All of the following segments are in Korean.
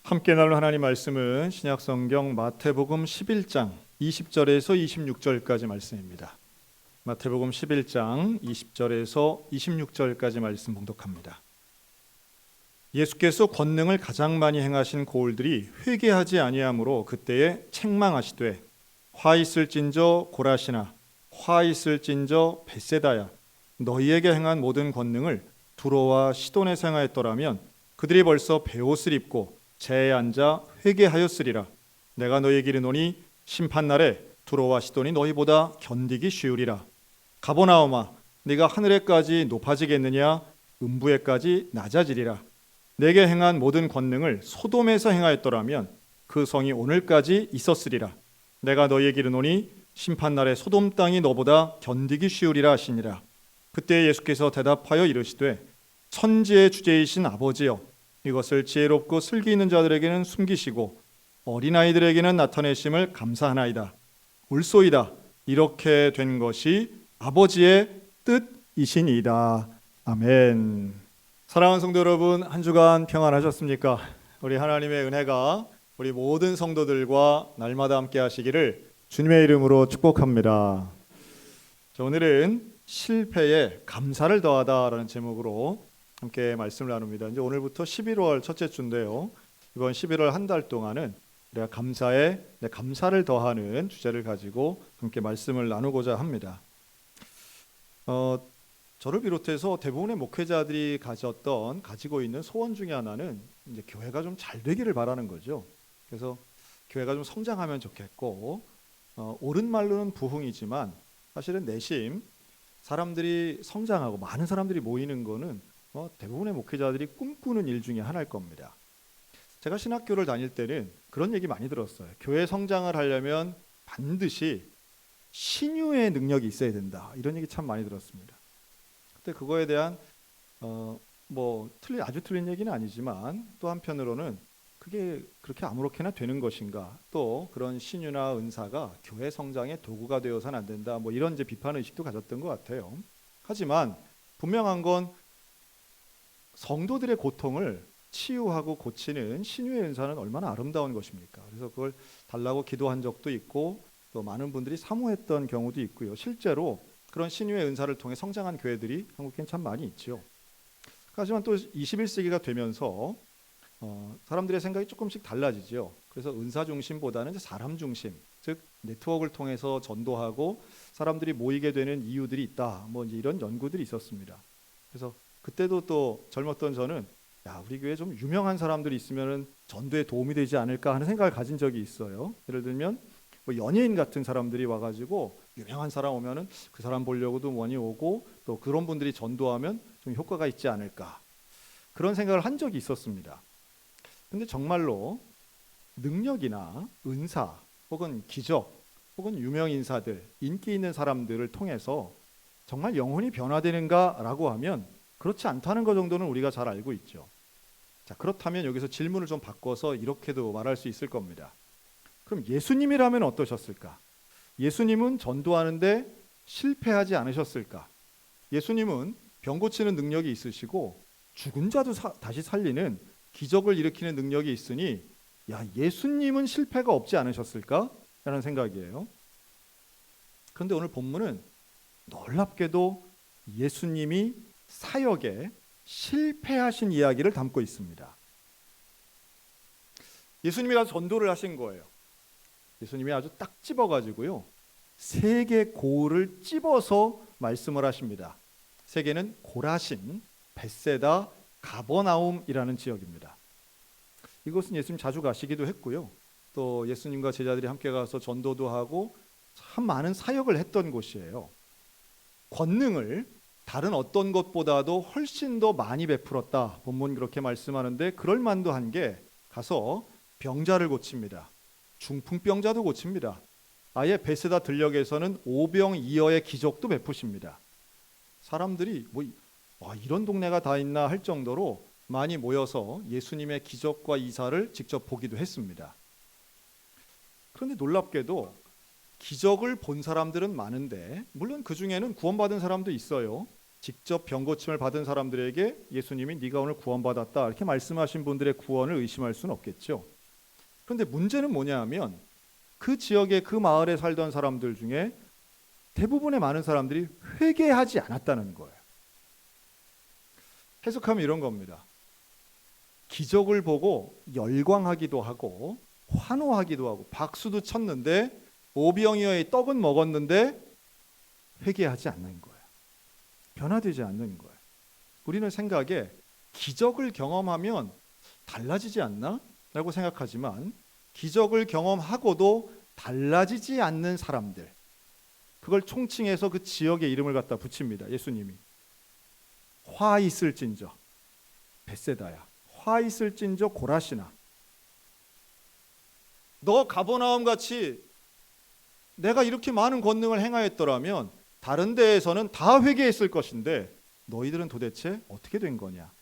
함께 나눌 하나님 말씀은 신약성경 마태복음 11장 20절에서 26절까지 말씀입니다. 마태복음 11장 20절에서 26절까지 말씀 봉독합니다. 예수께서 권능을 가장 많이 행하신 고을들이 회개하지 아니하므로 그때에 책망하시되 화 있을진저 고라시나 화 있을진저 벳세다야 너희에게 행한 모든 권능을 두로와 시돈에서 행하였더라면 그들이 벌써 베옷을 입고 재에 앉아 회개하였으리라. 내가 너희에게 이르노니 심판날에 두로와 시돈이 너희보다 견디기 쉬우리라. 가버나움아 네가 하늘에까지 높아지겠느냐 음부에까지 낮아지리라. 내게 행한 모든 권능을 소돔에서 행하였더라면 그 성이 오늘까지 있었으리라. 내가 너희에게 이르노니 심판날에 소돔 땅이 너보다 견디기 쉬우리라 하시니라. 그때 예수께서 대답하여 이르시되 천지의 주제이신 아버지여 이것을 지혜롭고 슬기 있는 자들에게는 숨기시고 어린아이들에게는 나타내심을 감사하나이다. 옳소이다. 이렇게 된 것이 아버지의 뜻이시니이다. 아멘. 사랑하는 성도 여러분, 한 주간 평안하셨습니까? 우리 하나님의 은혜가 우리 모든 성도들과 날마다 함께 하시기를 주님의 이름으로 축복합니다. 오늘은 실패에 감사를 더하다라는 제목으로 함께 말씀을 나눕니다. 이제 오늘부터 11월 첫째 주인데요. 이번 11월 한 달 동안은 우리가 감사를 더하는 주제를 가지고 함께 말씀을 나누고자 합니다. 저를 비롯해서 대부분의 목회자들이 가지고 있는 소원 중에 하나는 이제 교회가 좀 잘 되기를 바라는 거죠. 그래서 교회가 좀 성장하면 좋겠고, 옳은 말로는 부흥이지만 사실은 내심 사람들이 성장하고 많은 사람들이 모이는 거는 대부분의 목회자들이 꿈꾸는 일 중에 하나일 겁니다. 제가 신학교를 다닐 때는 그런 얘기 많이 들었어요. 교회 성장을 하려면 반드시 신유의 능력이 있어야 된다. 이런 얘기 참 많이 들었습니다. 근데 그거에 대한 아주 틀린 얘기는 아니지만 또 한편으로는 그게 그렇게 아무렇게나 되는 것인가? 또 그런 신유나 은사가 교회 성장의 도구가 되어서는 안 된다. 이런 이제 비판 의식도 가졌던 것 같아요. 하지만 분명한 건 성도들의 고통을 치유하고 고치는 신유의 은사는 얼마나 아름다운 것입니까? 그래서 그걸 달라고 기도한 적도 있고 또 많은 분들이 사모했던 경우도 있고요. 실제로 그런 신유의 은사를 통해 성장한 교회들이 한국엔 참 많이 있죠. 하지만 또 21세기가 되면서 사람들의 생각이 조금씩 달라지죠. 그래서 은사 중심보다는 사람 중심, 즉 네트워크를 통해서 전도하고 사람들이 모이게 되는 이유들이 있다. 이제 이런 연구들이 있었습니다. 그래서 그때도 또 젊었던 저는 우리 교회에 좀 유명한 사람들이 있으면 전도에 도움이 되지 않을까 하는 생각을 가진 적이 있어요. 예를 들면 연예인 같은 사람들이 와가지고 유명한 사람 오면은 그 사람 보려고도 많이 오고 또 그런 분들이 전도하면 좀 효과가 있지 않을까 그런 생각을 한 적이 있었습니다. 근데 정말로 능력이나 은사 혹은 기적 혹은 유명 인사들 인기 있는 사람들을 통해서 정말 영혼이 변화되는가라고 하면 그렇지 않다는 것 정도는 우리가 잘 알고 있죠. 자, 그렇다면 여기서 질문을 좀 바꿔서 이렇게도 말할 수 있을 겁니다. 그럼 예수님이라면 어떠셨을까? 예수님은 전도하는데 실패하지 않으셨을까? 예수님은 병 고치는 능력이 있으시고 죽은 자도 다시 살리는 기적을 일으키는 능력이 있으니 예수님은 실패가 없지 않으셨을까? 라는 생각이에요. 그런데 오늘 본문은 놀랍게도 예수님이 사역에 실패하신 이야기를 담고 있습니다. 예수님이 가서 전도를 하신 거예요. 예수님이 아주 딱 집어가지고요 3개 고을을 집어서 말씀을 하십니다. 3개는 고라신, 벳세다, 가버나움이라는 지역입니다. 이곳은 예수님 자주 가시기도 했고요. 또 예수님과 제자들이 함께 가서 전도도 하고 참 많은 사역을 했던 곳이에요. 권능을 다른 어떤 것보다도 훨씬 더 많이 베풀었다. 본문 그렇게 말씀하는데 그럴 만도 한 게 가서 병자를 고칩니다. 중풍병자도 고칩니다. 아예 벳세다 들녘에서는 오병이어의 기적도 베푸십니다. 사람들이 이런 동네가 다 있나 할 정도로 많이 모여서 예수님의 기적과 이사를 직접 보기도 했습니다. 그런데 놀랍게도 기적을 본 사람들은 많은데 물론 그 중에는 구원받은 사람도 있어요. 직접 병 고침을 받은 사람들에게 예수님이 네가 오늘 구원받았다 이렇게 말씀하신 분들의 구원을 의심할 수는 없겠죠. 그런데 문제는 뭐냐 하면 그 지역에 그 마을에 살던 사람들 중에 대부분의 많은 사람들이 회개하지 않았다는 거예요. 해석하면 이런 겁니다. 기적을 보고 열광하기도 하고 환호하기도 하고 박수도 쳤는데 오병이어의 떡은 먹었는데 회개하지 않는 거예요. 변화되지 않는 거예요. 우리는 생각에 기적을 경험하면 달라지지 않나? 라고 생각하지만 기적을 경험하고도 달라지지 않는 사람들, 그걸 총칭해서 그 지역의 이름을 갖다 붙입니다. 예수님이 화 있을진저 벳세다야, 화 있을진저 고라시나, 너 가버나움 같이 내가 이렇게 많은 권능을 행하였더라면 다른 데에서는 다 회개했을 것인데 너희들은 도대체 어떻게 된 거냐.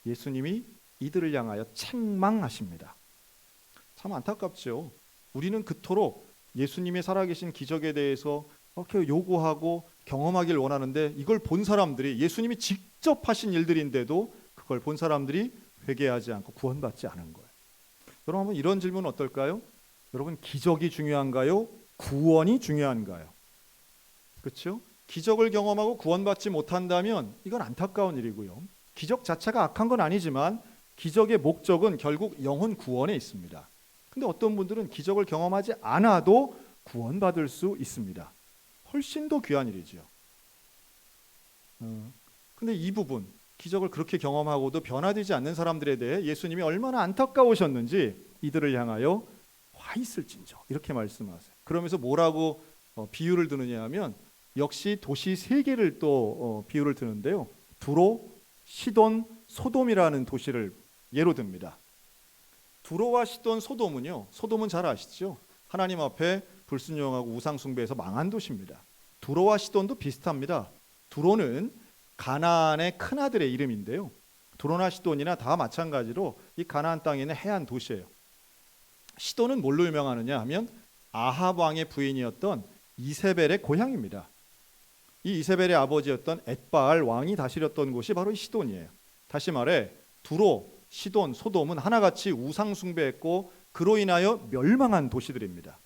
예수님이 이들을 향하여 책망하십니다. 참 안타깝죠. 우리는 그토록 예수님의 살아계신 기적에 대해서 이렇게 요구하고 경험하길 원하는데 이걸 본 사람들이, 예수님이 직접 하신 일들인데도 그걸 본 사람들이 회개하지 않고 구원받지 않은 거예요. 여러분 한번 이런 질문은 어떨까요? 여러분, 기적이 중요한가요? 구원이 중요한가요? 그렇죠? 기적을 경험하고 구원받지 못한다면 이건 안타까운 일이고요. 기적 자체가 악한 건 아니지만 기적의 목적은 결국 영혼 구원에 있습니다. 근데 어떤 분들은 기적을 경험하지 않아도 구원받을 수 있습니다. 훨씬 더 귀한 일이죠. 근데 이 부분, 기적을 그렇게 경험하고도 변화되지 않는 사람들에 대해 예수님이 얼마나 안타까우셨는지 이들을 향하여 화 있을진저 이렇게 말씀하세요. 그러면서 뭐라고 비유를 드느냐 하면 역시 도시 세 개를 또 비유를 드는데요. 두로, 시돈, 소돔이라는 도시를 예로 듭니다. 두로와 시돈, 소돔은요. 소돔은 잘 아시죠? 하나님 앞에 불순종하고 우상 숭배해서 망한 도시입니다. 두로와 시돈도 비슷합니다. 두로는 가나안의 큰아들의 이름인데요. 두로나 시돈이나 다 마찬가지로 이 가나안 땅에 있는 해안 도시예요. 시돈은 뭘로 유명하느냐 하면 아합 왕의 부인이었던 이세벨의 고향입니다. 이 이세벨의 아버지였던 엣바알 왕이 다스렸던 곳이 바로 이 시돈이에요. 다시 말해 두로, 시돈, 소돔은 하나같이 우상 숭배했고 그로 인하여 멸망한 도시들입니다.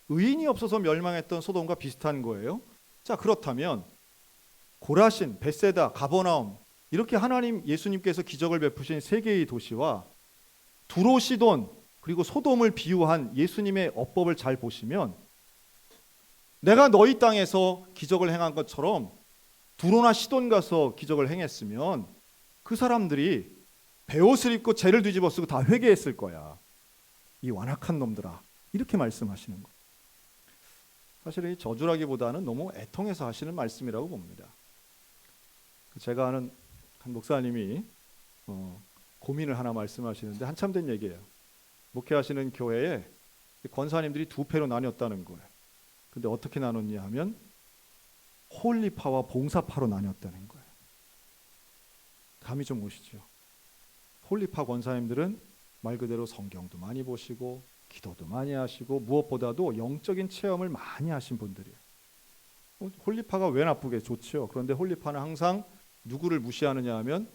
의인이 없어서 멸망했던 소돔과 비슷한 거예요. 자, 그렇다면 고라신, 벳세다, 가버나움 이렇게 하나님 예수님께서 기적을 베푸신 세 개의 도시와 두로, 시돈 그리고 소돔을 비유한 예수님의 어법을 잘 보시면 내가 너희 땅에서 기적을 행한 것처럼 두로나 시돈 가서 기적을 행했으면 그 사람들이 베옷을 입고 죄를 뒤집어 쓰고 다 회개했을 거야. 이 완악한 놈들아. 이렇게 말씀하시는 거예요. 사실 이 저주라기보다는 너무 애통해서 하시는 말씀이라고 봅니다. 제가 아는 한 목사님이 고민을 하나 말씀하시는데 한참 된 얘기예요. 목회하시는 교회에 권사님들이 두 패로 나뉘었다는 거예요. 근데 어떻게 나눴냐 하면 홀리파와 봉사파로 나뉘었다는 거예요. 감이 좀 오시죠? 홀리파 권사님들은 말 그대로 성경도 많이 보시고 기도도 많이 하시고 무엇보다도 영적인 체험을 많이 하신 분들이에요. 홀리파가 왜 나쁘게 좋죠? 그런데 홀리파는 항상 누구를 무시하느냐 하면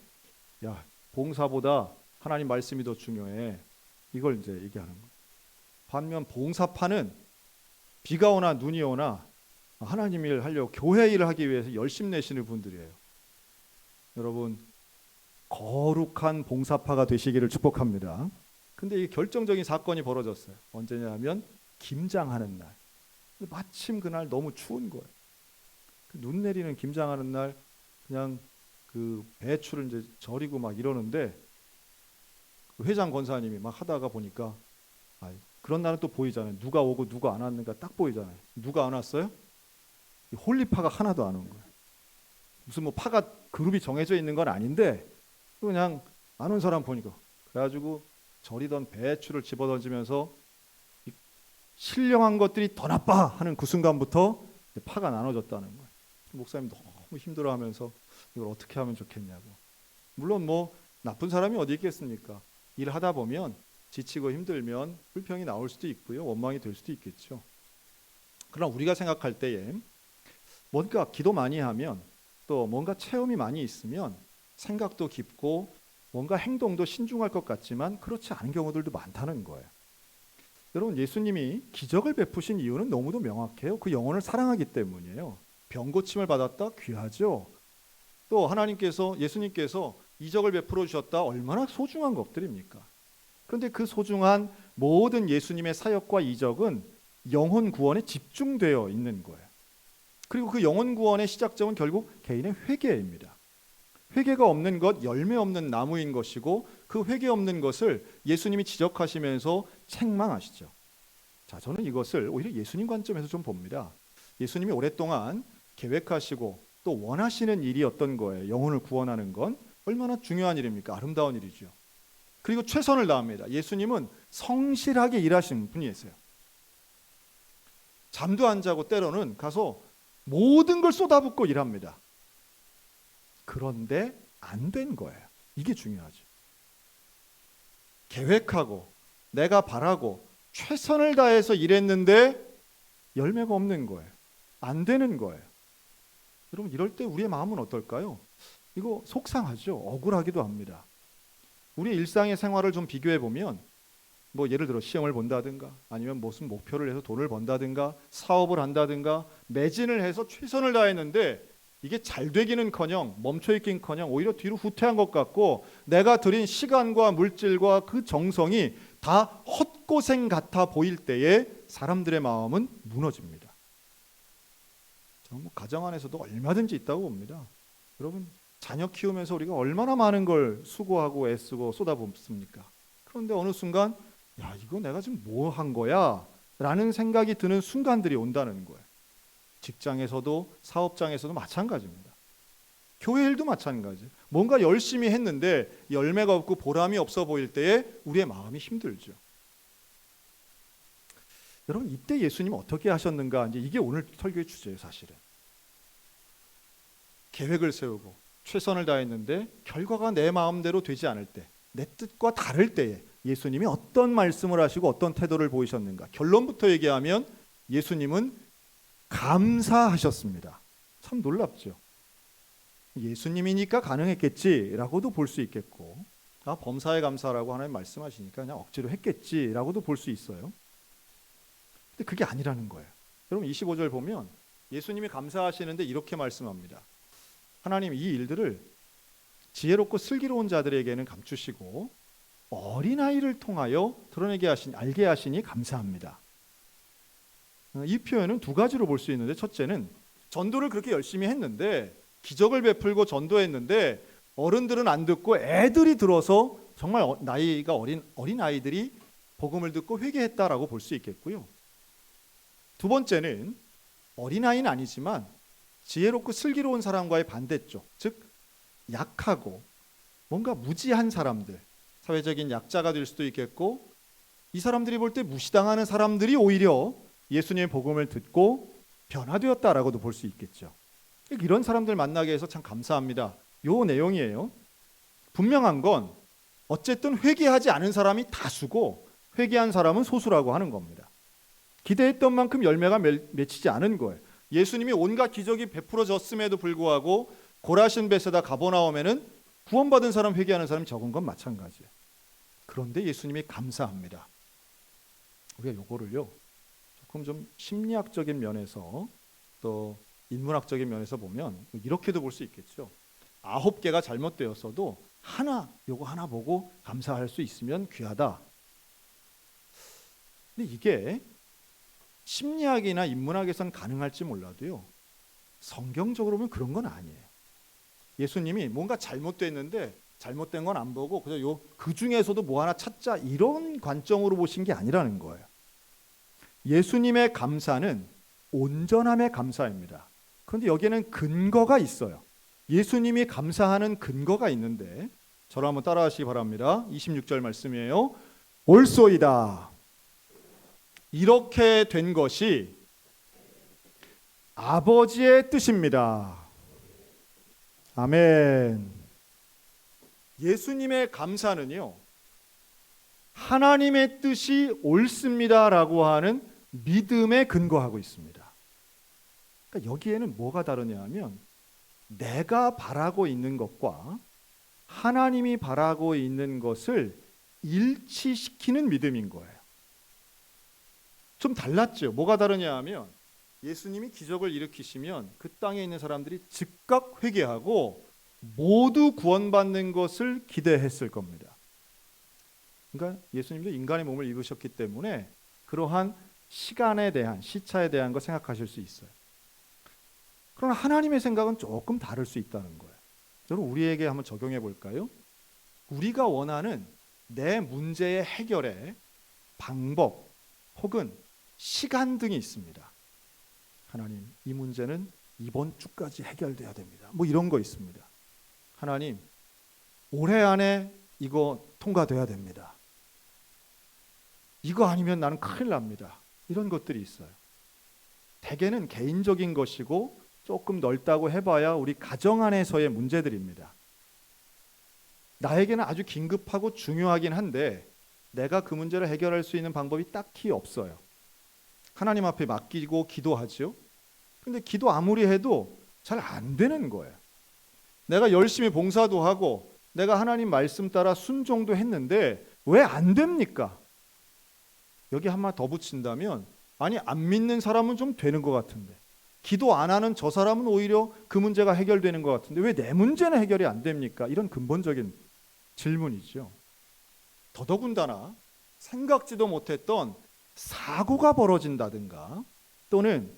야, 봉사보다 하나님 말씀이 더 중요해. 이걸 이제 얘기하는 거예요. 반면 봉사파는 비가 오나 눈이 오나 하나님 일을 하려고 교회 일을 하기 위해서 열심 내시는 분들이에요. 여러분 거룩한 봉사파가 되시기를 축복합니다. 근데 이 결정적인 사건이 벌어졌어요. 언제냐 하면 김장하는 날. 마침 그날 너무 추운 거예요. 눈 내리는 김장하는 날 그냥 그 배추를 이제 절이고 막 이러는데 회장 권사님이 막 하다가 보니까 그런 날은 또 보이잖아요. 누가 오고 누가 안 왔는가 딱 보이잖아요. 누가 안 왔어요? 홀리파가 하나도 안 온 거예요. 무슨 뭐 파가 그룹이 정해져 있는 건 아닌데 그냥 안 온 사람 보니까 그래가지고 절이던 배추를 집어던지면서 신령한 것들이 더 나빠 하는 그 순간부터 파가 나눠졌다는 거예요. 목사님 너무 힘들어하면서 이걸 어떻게 하면 좋겠냐고. 물론 뭐 나쁜 사람이 어디 있겠습니까? 일하다 보면 지치고 힘들면 불평이 나올 수도 있고요. 원망이 될 수도 있겠죠. 그러나 우리가 생각할 때에 뭔가 기도 많이 하면 또 뭔가 체험이 많이 있으면 생각도 깊고 뭔가 행동도 신중할 것 같지만 그렇지 않은 경우들도 많다는 거예요. 여러분, 예수님이 기적을 베푸신 이유는 너무도 명확해요. 그 영혼을 사랑하기 때문이에요. 병 고침을 받았다? 귀하죠. 또 하나님께서, 예수님께서 이적을 베풀어 주셨다? 얼마나 소중한 것들입니까? 그런데 그 소중한 모든 예수님의 사역과 이적은 영혼 구원에 집중되어 있는 거예요. 그리고 그 영혼 구원의 시작점은 결국 개인의 회개입니다. 회개가 없는 것, 열매 없는 나무인 것이고 그 회개 없는 것을 예수님이 지적하시면서 책망하시죠. 자, 저는 이것을 오히려 예수님 관점에서 좀 봅니다. 예수님이 오랫동안 계획하시고 또 원하시는 일이 어떤 거예요? 영혼을 구원하는 건 얼마나 중요한 일입니까? 아름다운 일이죠. 그리고 최선을 다합니다. 예수님은 성실하게 일하시는 분이세요. 잠도 안 자고 때로는 가서 모든 걸 쏟아붓고 일합니다. 그런데 안 된 거예요. 이게 중요하죠. 계획하고 내가 바라고 최선을 다해서 일했는데 열매가 없는 거예요. 안 되는 거예요. 여러분, 이럴 때 우리의 마음은 어떨까요? 이거 속상하죠. 억울하기도 합니다. 우리 일상의 생활을 좀 비교해 보면 뭐 예를 들어 시험을 본다든가 아니면 무슨 목표를 해서 돈을 번다든가 사업을 한다든가 매진을 해서 최선을 다했는데 이게 잘 되기는커녕 멈춰있긴커녕 오히려 뒤로 후퇴한 것 같고 내가 들인 시간과 물질과 그 정성이 다 헛고생 같아 보일 때에 사람들의 마음은 무너집니다. 저는 뭐 가정 안에서도 얼마든지 있다고 봅니다. 여러분, 자녀 키우면서 우리가 얼마나 많은 걸 수고하고 애쓰고 쏟아붓습니까? 그런데 어느 순간 야, 이거 내가 지금 뭐 한 거야? 라는 생각이 드는 순간들이 온다는 거예요. 직장에서도 사업장에서도 마찬가지입니다. 교회 일도 마찬가지예요. 뭔가 열심히 했는데 열매가 없고 보람이 없어 보일 때에 우리의 마음이 힘들죠. 여러분, 이때 예수님은 어떻게 하셨는가? 이제 이게 오늘 설교의 주제예요, 사실은. 계획을 세우고 최선을 다했는데 결과가 내 마음대로 되지 않을 때, 내 뜻과 다를 때에 예수님이 어떤 말씀을 하시고 어떤 태도를 보이셨는가? 결론부터 얘기하면 예수님은 감사하셨습니다. 참 놀랍죠. 예수님이니까 가능했겠지라고도 볼 수 있겠고, 범사에 감사라고 하나님 말씀하시니까 그냥 억지로 했겠지라고도 볼 수 있어요. 근데 그게 아니라는 거예요. 여러분, 25절 보면 예수님이 감사하시는데 이렇게 말씀합니다. 하나님, 이 일들을 지혜롭고 슬기로운 자들에게는 감추시고 어린아이를 통하여 알게 하시니 감사합니다. 이 표현은 두 가지로 볼 수 있는데, 첫째는 전도를 그렇게 열심히 했는데 기적을 베풀고 전도했는데 어른들은 안 듣고 애들이 들어서 정말 나이가 어린 아이들이 복음을 듣고 회개했다라고 볼 수 있겠고요. 두 번째는 어린아이는 아니지만 지혜롭고 슬기로운 사람과의 반대쪽, 즉 약하고 뭔가 무지한 사람들, 사회적인 약자가 될 수도 있겠고, 이 사람들이 볼 때 무시당하는 사람들이 오히려 예수님의 복음을 듣고 변화되었다라고도 볼 수 있겠죠. 이런 사람들 만나게 해서 참 감사합니다. 요 내용이에요. 분명한 건 어쨌든 회개하지 않은 사람이 다수고 회개한 사람은 소수라고 하는 겁니다. 기대했던 만큼 열매가 맺히지 않은 거예요. 예수님이 온갖 기적이 베풀어졌음에도 불구하고 고라신 베세다 가버나움에는 구원받은 사람, 회개하는 사람이 적은 건 마찬가지예요. 그런데 예수님이 감사합니다. 우리가 요거를요 조금 좀 심리학적인 면에서 또 인문학적인 면에서 보면 이렇게도 볼 수 있겠죠. 9개가 잘못되었어도 요거 하나 보고 감사할 수 있으면 귀하다. 근데 이게 심리학이나 인문학에선 가능할지 몰라도요, 성경적으로 보면 그런 건 아니에요. 예수님이 뭔가 잘못됐는데 잘못된 건 안 보고 그냥 그 중에서도 뭐 하나 찾자, 이런 관점으로 보신 게 아니라는 거예요. 예수님의 감사는 온전함의 감사입니다. 그런데 여기에는 근거가 있어요. 예수님이 감사하는 근거가 있는데 저를 한번 따라하시기 바랍니다. 26절 말씀이에요. 옳소이다. 이렇게 된 것이 아버지의 뜻입니다. 아멘. 예수님의 감사는요, 하나님의 뜻이 옳습니다라고 하는 믿음에 근거하고 있습니다. 그러니까 여기에는 뭐가 다르냐 하면 내가 바라고 있는 것과 하나님이 바라고 있는 것을 일치시키는 믿음인 거예요. 좀 달랐죠. 뭐가 다르냐 하면 예수님이 기적을 일으키시면 그 땅에 있는 사람들이 즉각 회개하고 모두 구원받는 것을 기대했을 겁니다. 그러니까 예수님도 인간의 몸을 입으셨기 때문에 그러한 시간에 대한, 시차에 대한 거 생각하실 수 있어요. 그러나 하나님의 생각은 조금 다를 수 있다는 거예요. 여러분, 우리에게 한번 적용해 볼까요? 우리가 원하는 내 문제의 해결의 방법 혹은 시간 등이 있습니다. 하나님, 이 문제는 이번 주까지 해결돼야 됩니다. 뭐 이런 거 있습니다. 하나님, 올해 안에 이거 통과돼야 됩니다. 이거 아니면 나는 큰일 납니다. 이런 것들이 있어요. 대개는 개인적인 것이고 조금 넓다고 해봐야 우리 가정 안에서의 문제들입니다. 나에게는 아주 긴급하고 중요하긴 한데 내가 그 문제를 해결할 수 있는 방법이 딱히 없어요. 하나님 앞에 맡기고 기도하죠. 근데 기도 아무리 해도 잘 안 되는 거예요. 내가 열심히 봉사도 하고 내가 하나님 말씀 따라 순종도 했는데 왜 안 됩니까? 여기 한마 더 붙인다면 아니, 안 믿는 사람은 좀 되는 것 같은데 기도 안 하는 저 사람은 오히려 그 문제가 해결되는 것 같은데 왜 내 문제는 해결이 안 됩니까? 이런 근본적인 질문이죠. 더더군다나 생각지도 못했던 사고가 벌어진다든가 또는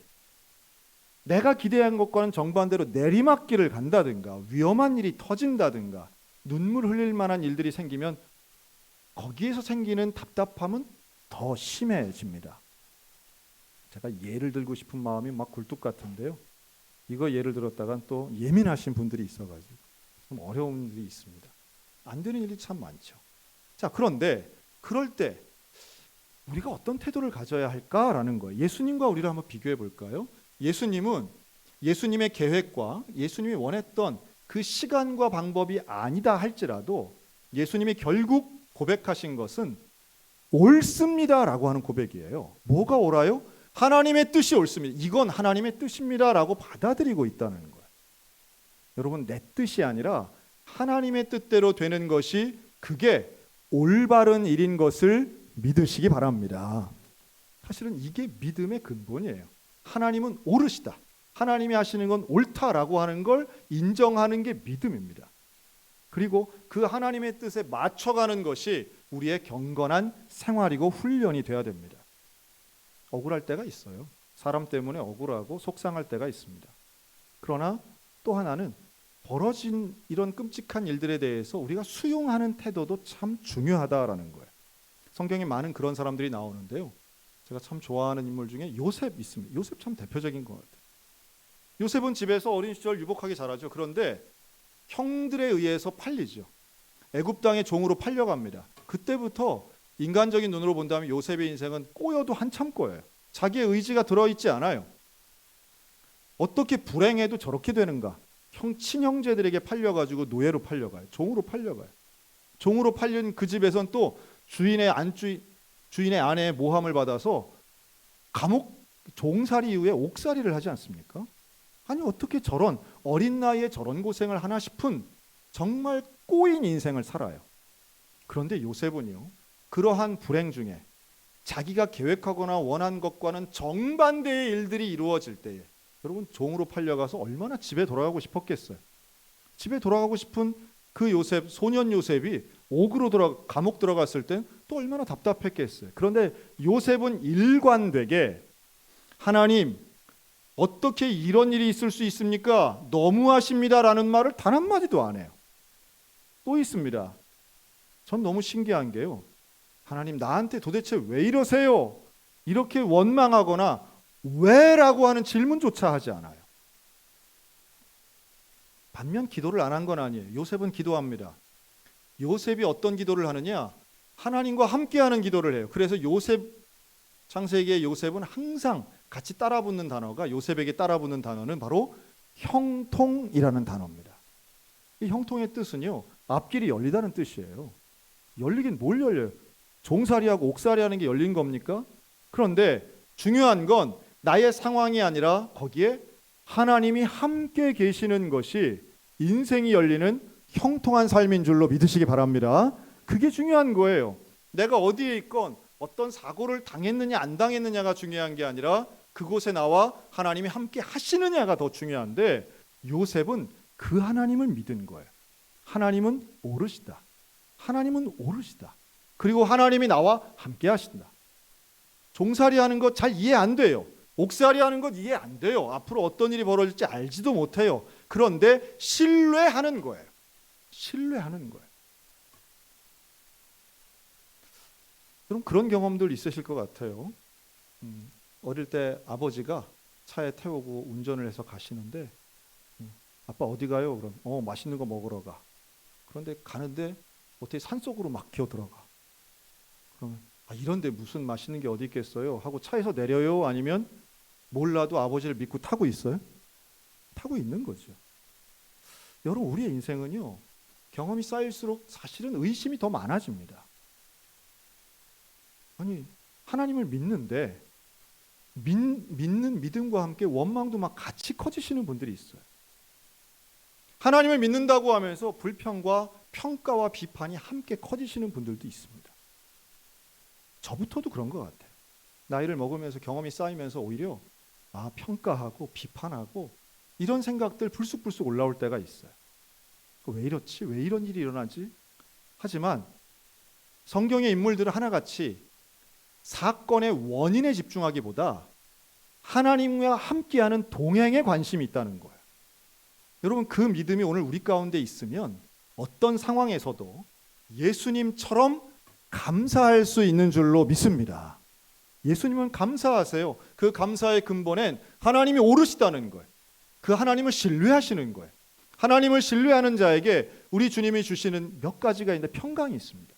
내가 기대한 것과는 정반대로 내리막길을 간다든가 위험한 일이 터진다든가 눈물 흘릴 만한 일들이 생기면 거기에서 생기는 답답함은 더 심해집니다. 제가 예를 들고 싶은 마음이 막 굴뚝 같은데요. 이거 예를 들었다간 또 예민하신 분들이 있어가지고 좀 어려운 일이 있습니다. 안 되는 일이 참 많죠. 자, 그런데 그럴 때 우리가 어떤 태도를 가져야 할까라는 거예요. 예수님과 우리를 한번 비교해 볼까요? 예수님은 예수님의 계획과 예수님이 원했던 그 시간과 방법이 아니다 할지라도 예수님이 결국 고백하신 것은 옳습니다라고 하는 고백이에요. 뭐가 옳아요? 하나님의 뜻이 옳습니다. 이건 하나님의 뜻입니다라고 받아들이고 있다는 거예요. 여러분, 내 뜻이 아니라 하나님의 뜻대로 되는 것이 그게 올바른 일인 것을 믿으시기 바랍니다. 사실은 이게 믿음의 근본이에요. 하나님은 옳으시다. 하나님이 하시는 건 옳다라고 하는 걸 인정하는 게 믿음입니다. 그리고 그 하나님의 뜻에 맞춰가는 것이 우리의 경건한 생활이고 훈련이 돼야 됩니다. 억울할 때가 있어요. 사람 때문에 억울하고 속상할 때가 있습니다. 그러나 또 하나는 벌어진 이런 끔찍한 일들에 대해서 우리가 수용하는 태도도 참 중요하다라는 거예요. 성경에 많은 그런 사람들이 나오는데요. 제가 참 좋아하는 인물 중에 요셉 있습니다. 요셉 참 대표적인 것 같아요. 요셉은 집에서 어린 시절 유복하게 자라죠. 그런데 형들에 의해서 팔리죠. 애굽 땅의 종으로 팔려갑니다. 그때부터 인간적인 눈으로 본다면 요셉의 인생은 꼬여도 한참 꼬여요. 자기의 의지가 들어있지 않아요. 어떻게 불행해도 저렇게 되는가? 친형제들에게 팔려가지고 노예로 팔려가요. 종으로 팔려가요. 종으로 팔린 그 집에선 또 주인의 아내의 모함을 받아서 감옥 종살이 이후에 옥살이를 하지 않습니까? 아니, 어떻게 저런 어린 나이에 저런 고생을 하나 싶은 정말 꼬인 인생을 살아요. 그런데 요셉은요, 그러한 불행 중에 자기가 계획하거나 원한 것과는 정반대의 일들이 이루어질 때에 여러분, 종으로 팔려가서 얼마나 집에 돌아가고 싶었겠어요. 집에 돌아가고 싶은 그 요셉, 소년 요셉이 옥으로 감옥 들어갔을 땐 또 얼마나 답답했겠어요. 그런데 요셉은 일관되게 하나님, 어떻게 이런 일이 있을 수 있습니까? 너무하십니다라는 말을 단 한마디도 안 해요. 또 있습니다. 전 너무 신기한 게요. 하나님, 나한테 도대체 왜 이러세요? 이렇게 원망하거나 왜라고 하는 질문조차 하지 않아요. 반면 기도를 안 한 건 아니에요. 요셉은 기도합니다. 요셉이 어떤 기도를 하느냐? 하나님과 함께하는 기도를 해요. 그래서 창세기의 요셉은 항상 같이 따라붙는 단어가, 요셉에게 따라붙는 단어는 바로 형통이라는 단어입니다. 이 형통의 뜻은요, 앞길이 열리다는 뜻이에요. 열리긴 뭘 열려요? 종살이하고 옥살이하는 게 열린 겁니까? 그런데 중요한 건 나의 상황이 아니라 거기에 하나님이 함께 계시는 것이 인생이 열리는 형통한 삶인 줄로 믿으시기 바랍니다. 그게 중요한 거예요. 내가 어디에 있건 어떤 사고를 당했느냐 안 당했느냐가 중요한 게 아니라 그곳에 나와 하나님이 함께 하시느냐가 더 중요한데, 요셉은 그 하나님을 믿은 거예요. 하나님은 오르시다. 하나님은 오르시다. 그리고 하나님이 나와 함께 하신다. 종살이 하는 것 잘 이해 안 돼요. 옥살이 하는 것 이해 안 돼요. 앞으로 어떤 일이 벌어질지 알지도 못해요. 그런데 신뢰하는 거예요. 신뢰하는 거예요. 그럼 그런 경험들 있으실 것 같아요. 어릴 때 아버지가 차에 태우고 운전을 해서 가시는데, 아빠 어디 가요? 그럼 맛있는 거 먹으러 가. 그런데 가는데 어떻게 산속으로 막 기어 들어가. 그러면 이런데 무슨 맛있는 게 어디 있겠어요? 하고 차에서 내려요? 아니면 몰라도 아버지를 믿고 타고 있어요? 타고 있는 거죠. 여러분, 우리의 인생은요, 경험이 쌓일수록 사실은 의심이 더 많아집니다. 아니, 하나님을 믿는데 믿는 믿음과 함께 원망도 막 같이 커지시는 분들이 있어요. 하나님을 믿는다고 하면서 불평과 평가와 비판이 함께 커지시는 분들도 있습니다. 저부터도 그런 것 같아요. 나이를 먹으면서 경험이 쌓이면서 오히려 평가하고 비판하고 이런 생각들 불쑥불쑥 올라올 때가 있어요. 왜 이렇지? 왜 이런 일이 일어나지? 하지만 성경의 인물들은 하나같이 사건의 원인에 집중하기보다 하나님과 함께하는 동행에 관심이 있다는 거예요. 여러분, 그 믿음이 오늘 우리 가운데 있으면 어떤 상황에서도 예수님처럼 감사할 수 있는 줄로 믿습니다. 예수님은 감사하세요. 그 감사의 근본엔 하나님이 오르시다는 거예요. 그 하나님을 신뢰하시는 거예요. 하나님을 신뢰하는 자에게 우리 주님이 주시는 몇 가지가 있는데 평강이 있습니다.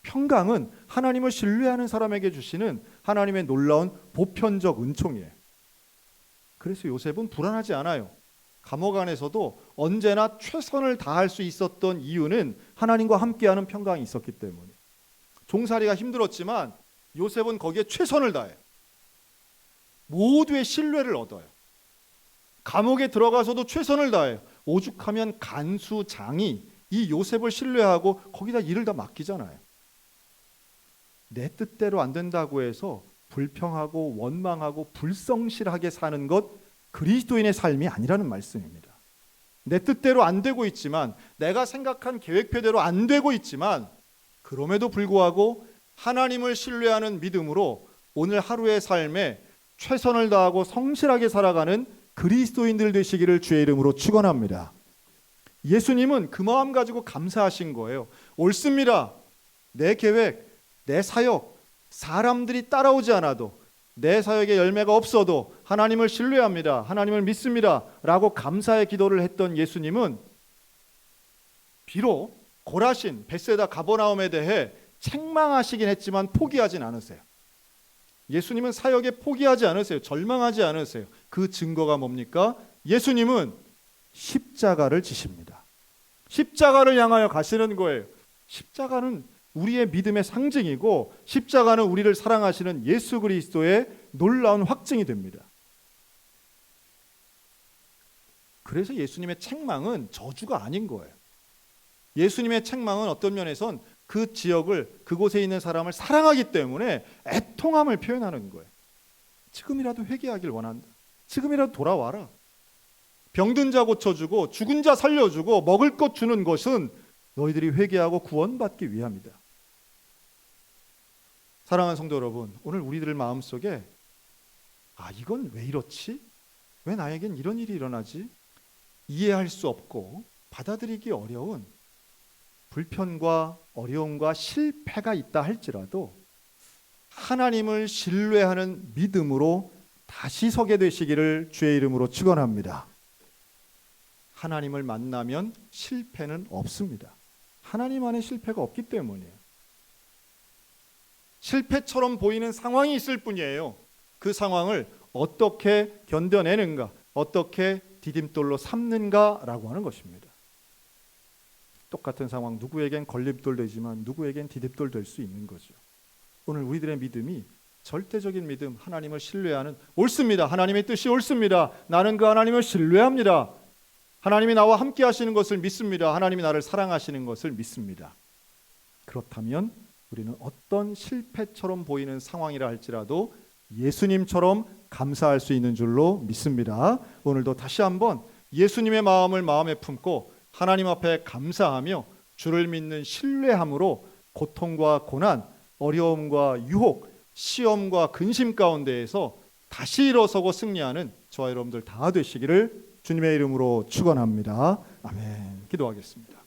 평강은 하나님을 신뢰하는 사람에게 주시는 하나님의 놀라운 보편적 은총이에요. 그래서 요셉은 불안하지 않아요. 감옥 안에서도 언제나 최선을 다할 수 있었던 이유는 하나님과 함께하는 평강이 있었기 때문에. 종살이가 힘들었지만 요셉은 거기에 최선을 다해요. 모두의 신뢰를 얻어요. 감옥에 들어가서도 최선을 다해요. 오죽하면 간수장이 이 요셉을 신뢰하고 거기다 일을 다 맡기잖아요. 내 뜻대로 안 된다고 해서 불평하고 원망하고 불성실하게 사는 것, 그리스도인의 삶이 아니라는 말씀입니다. 내 뜻대로 안 되고 있지만, 내가 생각한 계획표대로 안 되고 있지만, 그럼에도 불구하고 하나님을 신뢰하는 믿음으로 오늘 하루의 삶에 최선을 다하고 성실하게 살아가는 그리스도인들 되시기를 주의 이름으로 축원합니다. 예수님은 그 마음 가지고 감사하신 거예요. 옳습니다. 내 계획, 내 사역, 사람들이 따라오지 않아도, 내 사역에 열매가 없어도 하나님을 신뢰합니다. 하나님을 믿습니다. 라고 감사의 기도를 했던 예수님은 비록 고라신, 벳세다, 가버나움에 대해 책망하시긴 했지만 포기하진 않으세요. 예수님은 사역에 포기하지 않으세요. 절망하지 않으세요. 그 증거가 뭡니까? 예수님은 십자가를 지십니다. 십자가를 향하여 가시는 거예요. 십자가는 우리의 믿음의 상징이고, 십자가는 우리를 사랑하시는 예수 그리스도의 놀라운 확증이 됩니다. 그래서 예수님의 책망은 저주가 아닌 거예요. 예수님의 책망은 어떤 면에선 그 지역을, 그곳에 있는 사람을 사랑하기 때문에 애통함을 표현하는 거예요. 지금이라도 회개하길 원한다. 지금이라도 돌아와라. 병든 자 고쳐주고 죽은 자 살려주고 먹을 것 주는 것은 너희들이 회개하고 구원받기 위함이다. 사랑하는 성도 여러분, 오늘 우리들 마음속에 이건 왜 이렇지? 왜 나에겐 이런 일이 일어나지? 이해할 수 없고 받아들이기 어려운 불편과 어려움과 실패가 있다 할지라도 하나님을 신뢰하는 믿음으로 다시 서게 되시기를 주의 이름으로 축원합니다. 하나님을 만나면 실패는 없습니다. 하나님 안에 실패가 없기 때문이에요. 실패처럼 보이는 상황이 있을 뿐이에요. 그 상황을 어떻게 견뎌내는가, 어떻게 디딤돌로 삼는가라고 하는 것입니다. 똑같은 상황, 누구에겐 걸림돌 되지만 누구에겐 디딤돌 될 수 있는 거죠. 오늘 우리들의 믿음이 절대적인 믿음, 하나님을 신뢰하는, 옳습니다. 하나님의 뜻이 옳습니다. 나는 그 하나님을 신뢰합니다. 하나님이 나와 함께 하시는 것을 믿습니다. 하나님이 나를 사랑하시는 것을 믿습니다. 그렇다면 우리는 어떤 실패처럼 보이는 상황이라 할지라도 예수님처럼 감사할 수 있는 줄로 믿습니다. 오늘도 다시 한번 예수님의 마음을 마음에 품고 하나님 앞에 감사하며 주를 믿는 신뢰함으로 고통과 고난, 어려움과 유혹, 시험과 근심 가운데에서 다시 일어서고 승리하는 저와 여러분들 다 되시기를 주님의 이름으로 축원합니다. 아멘. 기도하겠습니다.